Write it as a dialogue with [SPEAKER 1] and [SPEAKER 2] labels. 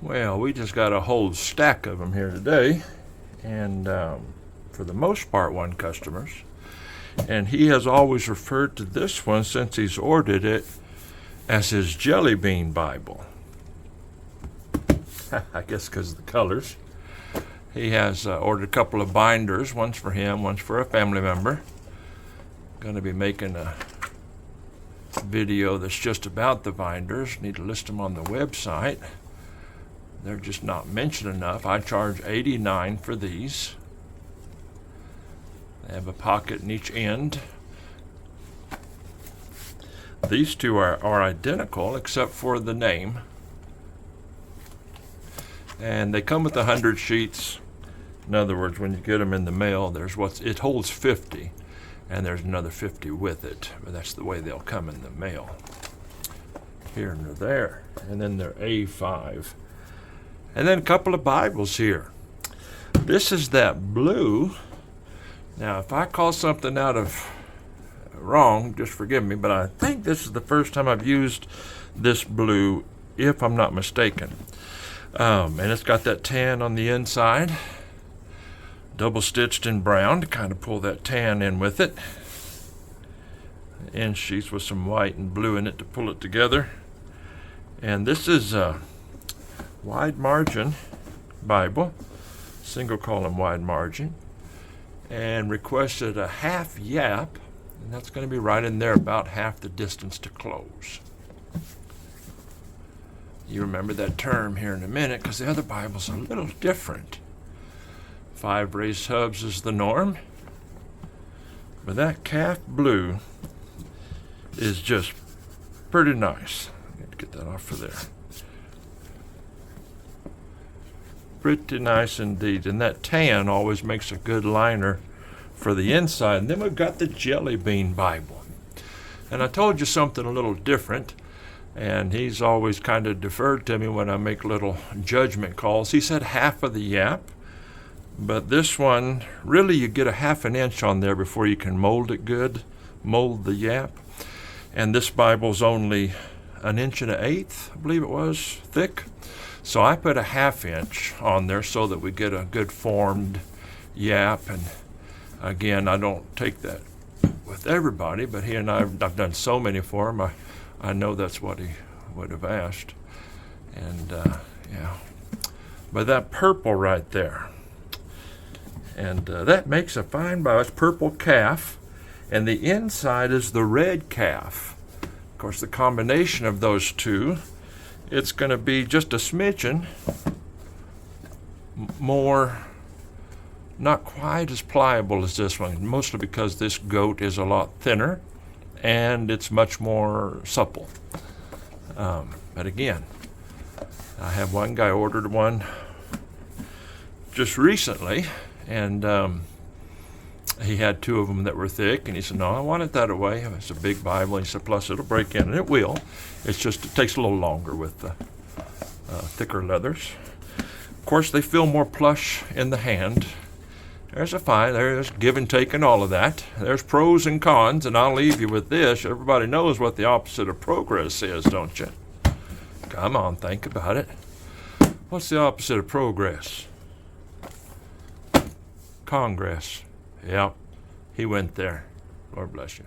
[SPEAKER 1] Well, we just got a whole stack of them here today, and for the most part, one customers. And he has always referred to this one since he's ordered it as his Jelly Bean Bible. I guess because of the colors. He has ordered a couple of binders, one's for him, one's for a family member. Going to be making a video that's just about the binders. Need to list them on the website. They're just not mentioned enough. I charge $89 for these. They have a pocket in each end. These two are identical except for the name. And they come with 100 sheets. In other words, when you get them in the mail, it holds 50, and there's another 50 with it. But that's the way they'll come in the mail. Here and there. And then they're A5. And then a couple of Bibles here. This is that blue. Now, if I call something out of wrong, just forgive me, but I think this is the first time I've used this blue, if I'm not mistaken. And it's got that tan on the inside, double stitched in brown to kind of pull that tan in with it. End sheets with some white and blue in it to pull it together. And this is a wide margin Bible, single column wide margin, and requested a half yap, and that's going to be right in there, about half the distance to close. You remember that term here in a minute, because the other Bible's a little different. 5 raised hubs is the norm, but that calf blue is just pretty nice. Get that off of there. Pretty nice indeed, and that tan always makes a good liner for the inside. And then we've got the Jelly Bean Bible, and I told you something a little different, and he's always kind of deferred to me when I make little judgment calls. He said half of the yap, but this one, really you get a half an inch on there before you can mold it good, mold the yap. And this Bible's only 1 1/8, I believe it was, thick. So I put a ½ inch on there so that we get a good formed yap. And again, I don't take that with everybody, but he and I've done so many for him, I know that's what he would have asked. And yeah, but that purple right there, and that makes a fine Bible. It's purple calf, and the inside is the red calf. Of course, the combination of those two, it's going to be just a smidgen more, not quite as pliable as this one, mostly because this goat is a lot thinner and it's much more supple. But again, I have one guy ordered one just recently, and he had 2 of them that were thick, and he said, no, I want it that way. It's a big Bible. He said, plus it'll break in, and it will. It's just, it takes a little longer with the thicker leathers. Of course, they feel more plush in the hand. There's give and take and all of that. There's pros and cons, and I'll leave you with this. Everybody knows what the opposite of progress is, don't you? Come on, think about it. What's the opposite of progress? Congress. Yep, he went there. Lord bless you.